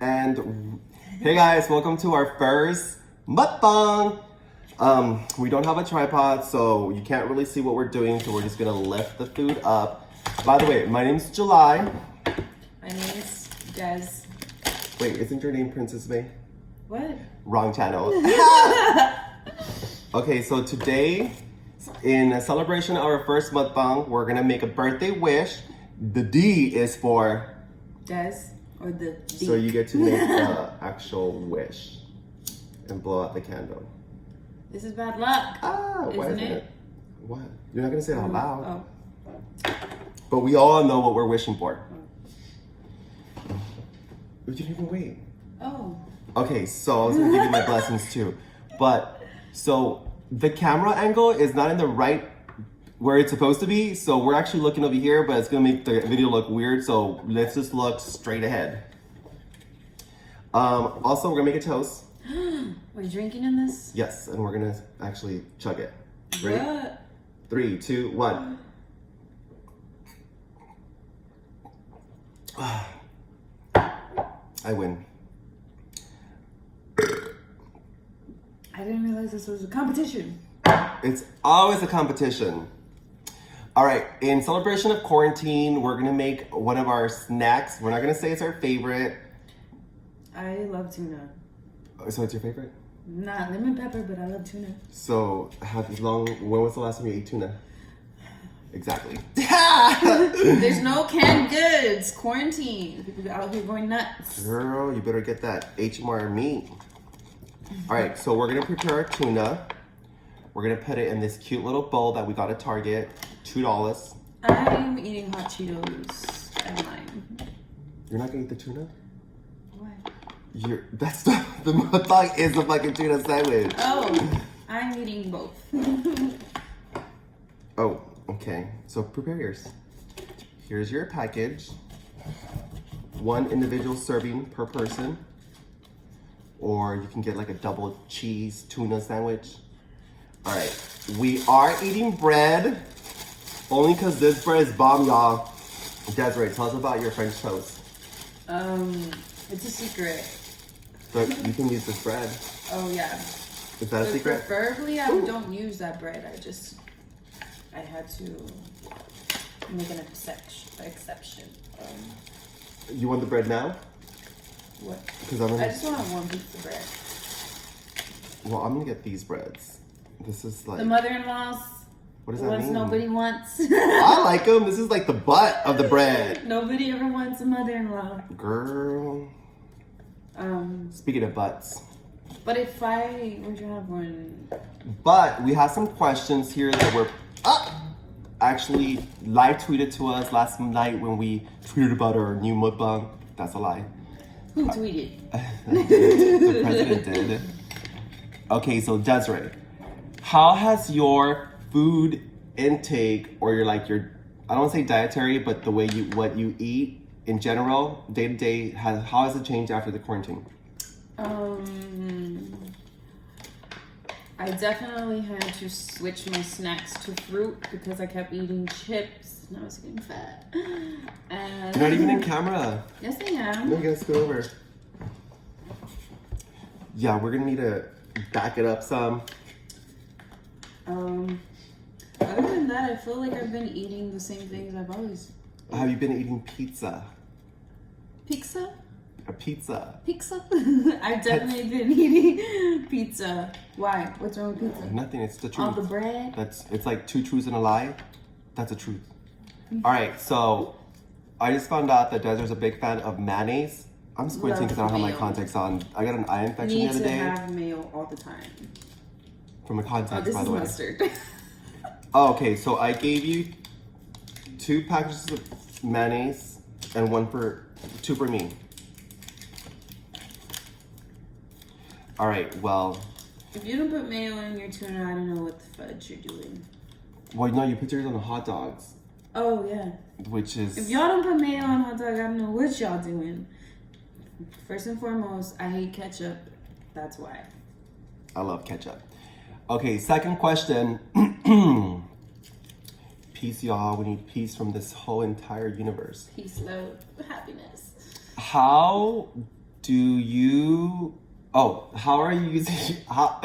And hey guys, welcome to our first mukbang. We don't have a tripod, so you can't really see what we're doing, so we're just gonna lift the food up. By the way, my name's July. My name is Des. Wait, isn't your name Princess May? What? Wrong channel. Okay, so today, in a celebration of our first mukbang, we're gonna make a birthday wish. The D is for Des or the D? So you get to make the actual wish and blow out the candle. This is bad luck. Why isn't it? What? You're not gonna say it out loud. Oh. But we all know what we're wishing for. We didn't even wait. Oh. Okay, so I was gonna give you my blessings too. But, so the camera angle is not in the right where it's supposed to be. So we're actually looking over here, but it's gonna make the video look weird. So let's just look straight ahead. Also, we're gonna make a toast. We're drinking in this? Yes, and we're gonna actually chug it. Ready? What? 3, 2, 1. I win. I didn't realize this was a competition. It's always a competition. All right, in celebration of quarantine, we're gonna make one of our snacks. We're not gonna say it's our favorite. I love tuna. So it's your favorite? Not lemon pepper, but I love tuna. So when was the last time you ate tuna? Exactly. There's no canned goods. Quarantine. People out here going nuts. Girl, you better get that HMR meat. All right, so we're gonna prepare our tuna. We're gonna put it in this cute little bowl that we got at Target, $2. I'm eating hot Cheetos and lime. You're not gonna eat the tuna? Why? That's the mukbang is the fucking tuna sandwich. Oh, I'm eating both. Oh, okay. So prepare yours. Here's your package. 1 individual serving per person. Or you can get like a double cheese tuna sandwich. All right, we are eating bread. Only because this bread is bomb, y'all. Desiree, tell us about your French toast. It's a secret. So you can use this bread. Oh yeah. Is that a secret? Preferably, I don't use that bread. I had to make an exception. You want the bread now? What? Because I just want one piece of bread. Well, I'm gonna get these breads. This is like The mother-in-law's. What does The that ones mean? nobody wants. I like them. This is like the butt of the bread. Nobody ever wants a mother-in-law. Girl. Speaking of butts. But if I were to have one. But we have some questions here that were actually live tweeted to us last night when we tweeted about our new mukbang. That's a lie. Who tweeted? The president did. Okay, so Desiree, how has your food intake or your I don't want to say dietary, but the way what you eat in general, day to day, how has it changed after the quarantine? I definitely had to switch my snacks to fruit because I kept eating chips and I was getting fat. And You're not even in camera. Yes, I am. No, you gotta scoot over. Yeah, we're gonna need to back it up some. Other than that, I feel like I've been eating the same things I've always. Have you been eating pizza? Pizza? A pizza. Pizza? I've definitely been eating pizza. Why? What's wrong with pizza? Nothing, it's the truth. All the bread? It's like 2 truths and a lie. That's a truth. All right, so I just found out that Desiree's a big fan of mayonnaise. I'm squinting because I don't have my Mayo. contacts on. I got an eye infection the other day. Need to have mayo all the time. From my contacts, This by is the way. mustard. Oh, okay, so I gave you 2 packages of mayonnaise and 2 for me. All right, well. If you don't put mayo in your tuna, I don't know what the fudge you're doing. Well, no, you put yours on the hot dogs. Oh, yeah. Which is... If y'all don't put mayo on hot dog, I don't know what y'all doing. First and foremost, I hate ketchup. That's why. I love ketchup. Okay, second question. Peace, y'all. We need peace from this whole entire universe. Peace, love, happiness. How Do you? Oh, how are you using? I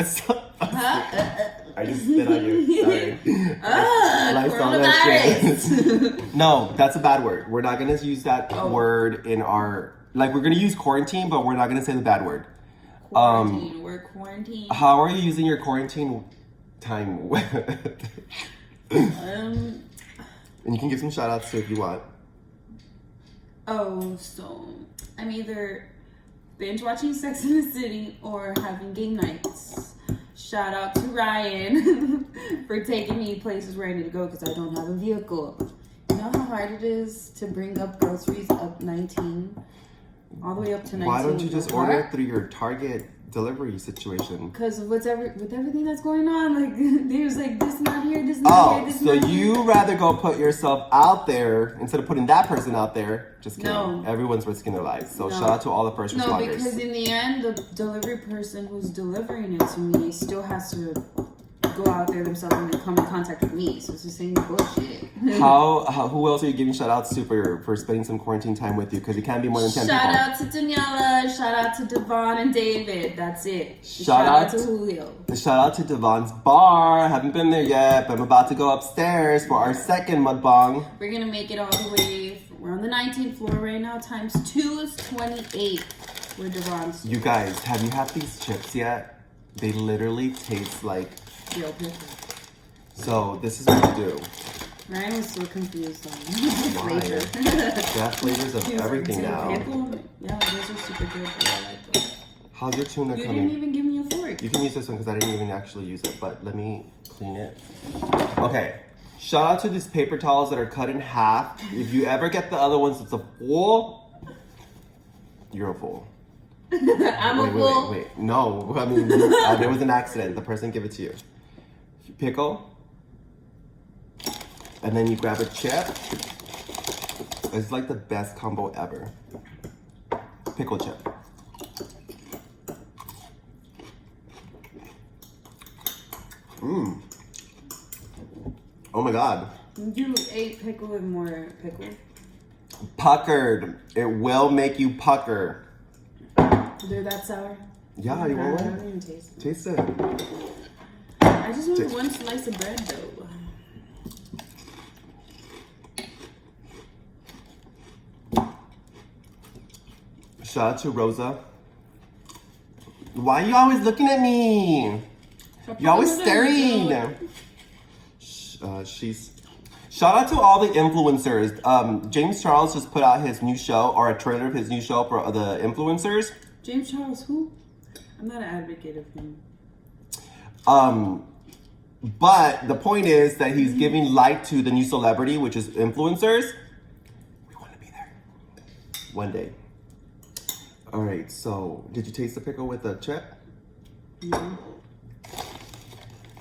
just spit on you. Sorry. Coronavirus. No, that's a bad word. We're not gonna use that word in our. Like, we're gonna use quarantine, but we're not gonna say the bad word. Quarantine. We're quarantined. How are you using your quarantine time? And you can give some shout outs too if you want. Oh, so I'm either binge watching Sex in the City or having game nights. Shout out to Ryan for taking me places where I need to go because I don't have a vehicle. You know how hard it is to bring up groceries up 19? All the way up to 19. Why don't you just order it through your Target delivery situation? Because with everything that's going on, like there's like this not here, this not here, this so not you here. rather go put yourself out there instead of putting that person out there? Just kidding. No. Everyone's risking their lives. So No. shout out to all the first No, responders. because in the end, the delivery person who's delivering it to me still has to go out there themselves and come in contact with me. So it's the same bullshit. Who else are you giving shout outs to for spending some quarantine time with you? Because it can't be more than 10 Shout people. out to Daniela. Shout out to Devon and David. That's it. Shout out to Julio. Shout out to Devon's Bar. I haven't been there yet, but I'm about to go upstairs for our second mukbang. We're going to make it all the way. We're on the 19th floor right now. Times 2 is 28. We're Devon's. You guys, have you had these chips yet? They literally taste like... Yo, pickle. So this is what you do. Ryan was so confused on Why? flavor. They have flavors of He was like, everything "Dude, now. pickle?" Yeah, those are super good. But I like those. How's your tuna You coming? didn't even give me a fork. You can use this one because I didn't even actually use it, but let me clean it. Okay. Shout out to these paper towels that are cut in half. If you ever get the other ones, it's a fool. You're a fool. I'm a fool. Wait. No, I mean, there was an accident. The person gave it to you. Pickle. And then you grab a chip. It's like the best combo ever. Pickle chip. Mmm. Oh my god. You ate pickle with more pickle. Puckered. It will make you pucker. They're that sour? Yeah, you want I one? don't even taste them. Taste it. I just want one slice of bread though. Shout out to Rosa. Why are you always looking at me? You're always staring. She's. Shout out to all the influencers. James Charles just put out his new show, or a trailer of his new show for the influencers. James Charles, who? I'm not an advocate of him. But the point is that he's giving light to the new celebrity, which is influencers. We want to be there one day. All right, so did you taste the pickle with the chip? No.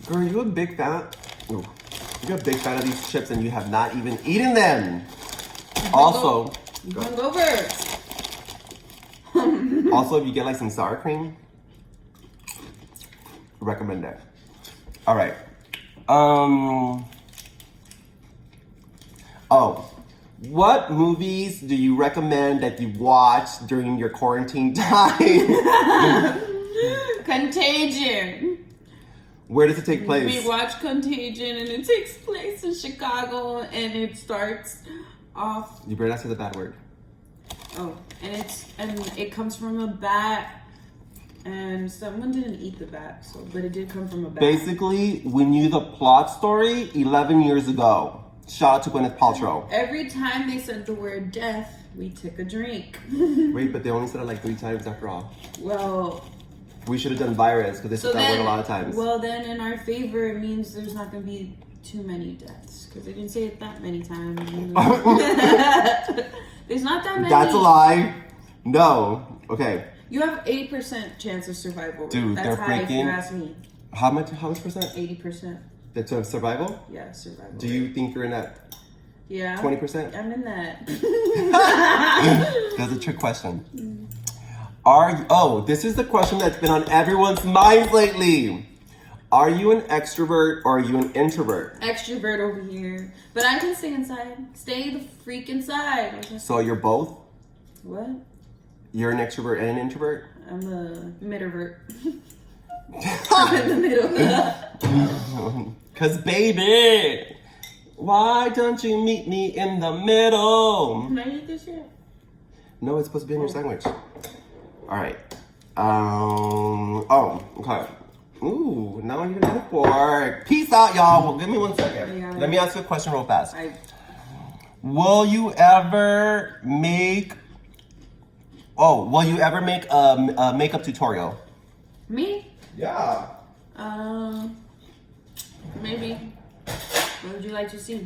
Girl, are you a big fan? Oh, you're a big fan of these chips and you have not even eaten them. Also, also, if you get like some sour cream, recommend that. All right. Oh, what movies do you recommend that you watch during your quarantine time? Contagion. Where does it take place? We watch Contagion and it takes place in Chicago and it starts off. You better not say the bad word. Oh, and it comes from a bat. And someone didn't eat the bat, but it did come from a bat. Basically, we knew the plot story 11 years ago. Shout out to Gwyneth Paltrow. Every time they said the word death, we took a drink. Wait, but they only said it like 3 times after all. Well, we should have done virus because they said that word a lot of times. Well, then in our favor, it means there's not going to be too many deaths because they didn't say it that many times. There's not that many. That's a lie. No. Okay. You have 80% chance of survival. Dude, that's they're high if you freaking- ask me. How much percent? 80%. That's survival? Yeah, survival. Do you think you're in that Yeah. 20%? I'm in that. That's a trick question. This is the question that's been on everyone's minds lately. Are you an extrovert or are you an introvert? Extrovert over here. But I can stay inside. Stay the freak inside. So you're both? What? You're an extrovert and an introvert? I'm a midtrovert. I'm in the middle. Cause baby, why don't you meet me in the middle? Can I eat this shit? No, it's supposed to be in your sandwich. All right. Oh, okay. Ooh, now you're gonna fork. Peace out, y'all. Well, give me 1 second. Yeah. Let me ask you a question real fast. Will you ever make a makeup tutorial? Me? Yeah. Maybe. What would you like to see?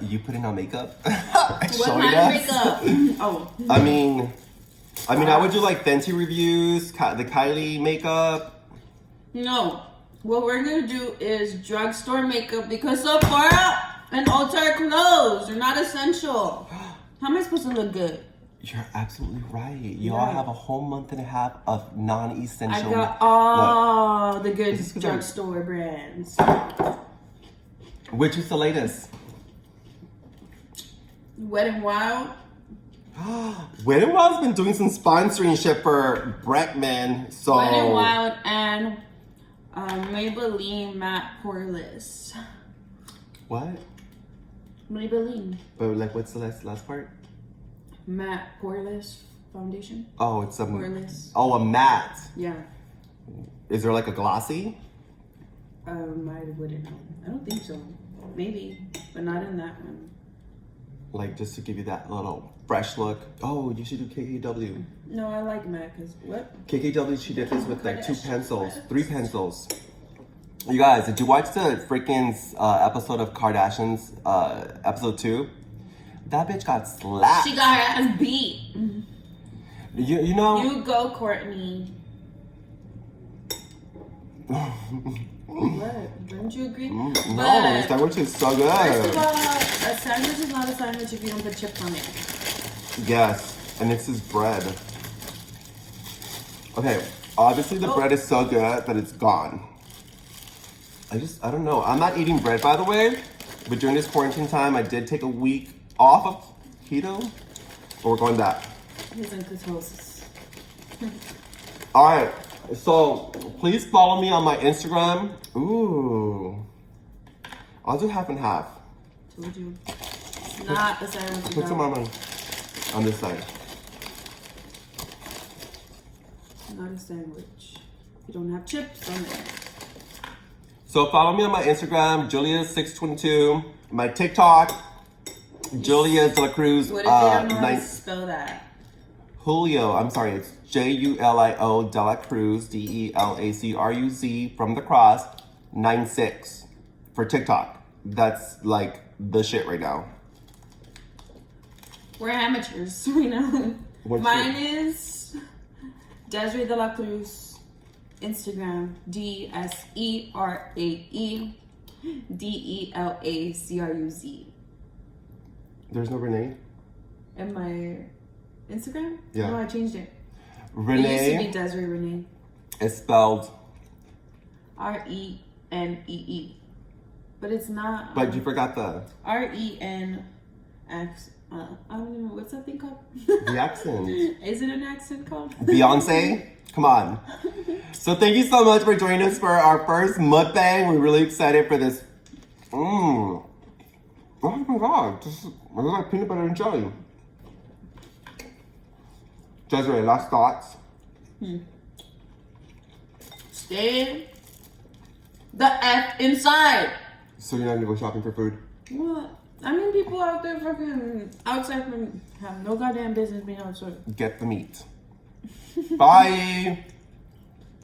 You putting on makeup? What kind of makeup? Oh. I mean, I would do like Fenty reviews, the Kylie makeup. No. What we're gonna do is drugstore makeup because Sephora and Ulta are closed. They're not essential. How am I supposed to look good? You're absolutely right. Y'all have a whole month and a half of non-essential. I got all the good drugstore brands. Which is the latest? Wet n Wild. Wet n Wild's been doing some sponsoring shit for Breckman, so. Wet n Wild and Maybelline Matte Poreless. What? Maybelline. But like, what's the last part? Matte Poreless foundation. Oh, it's a Poreless. Oh, a matte. Yeah. Is there like a glossy? I wouldn't know. I don't think so. Maybe, but not in that one. Like just to give you that little fresh look. Oh, you should do KKW. No, I like matte because what? KKW, she did this with like 3 pencils. You guys, did you watch the freaking episode of Kardashians, episode 2? That bitch got slapped. She got her ass beat. You know. You go, Courtney. What? Don't you agree? No, the sandwich is so good. First of all, a sandwich is not a sandwich if you don't put chips on it. Yes, and it's his bread. Okay, obviously the bread is so good that it's gone. I don't know. I'm not eating bread, by the way, but during this quarantine time, I did take a week off of keto, but we're going back. He's in ketosis. All right, so please follow me on my Instagram. Ooh, I'll do half and half. Told you. It's not a sandwich. Put some on this side. Not a sandwich. You don't have chips on it. So follow me on my Instagram, Julia622. My TikTok, Julia De La Cruz. What if they don't know how to spell that? Julio, I'm sorry, it's Julio De La Cruz, DELACRUZ from the cross, 96 for TikTok. That's like the shit right now. We're amateurs right now. Mine is Desiree De La Cruz. Instagram, DSERAEDELACRUZ. There's no Renee? And my Instagram? Yeah. No, I changed it. Renee. It used to be Desiree Renee. It's spelled RENEE. But it's not. But you forgot the RENX. I don't even know. What's that thing called? the accent. Is it an accent called? Beyonce? Come on. So thank you so much for joining us for our first mukbang. We're really excited for this. Oh my god. This is like peanut butter and jelly. Desiree, last thoughts? Stay the F inside. So you're not gonna go shopping for food? What? I mean, people out there fucking outside have no goddamn business being outside. Get the meat. Bye.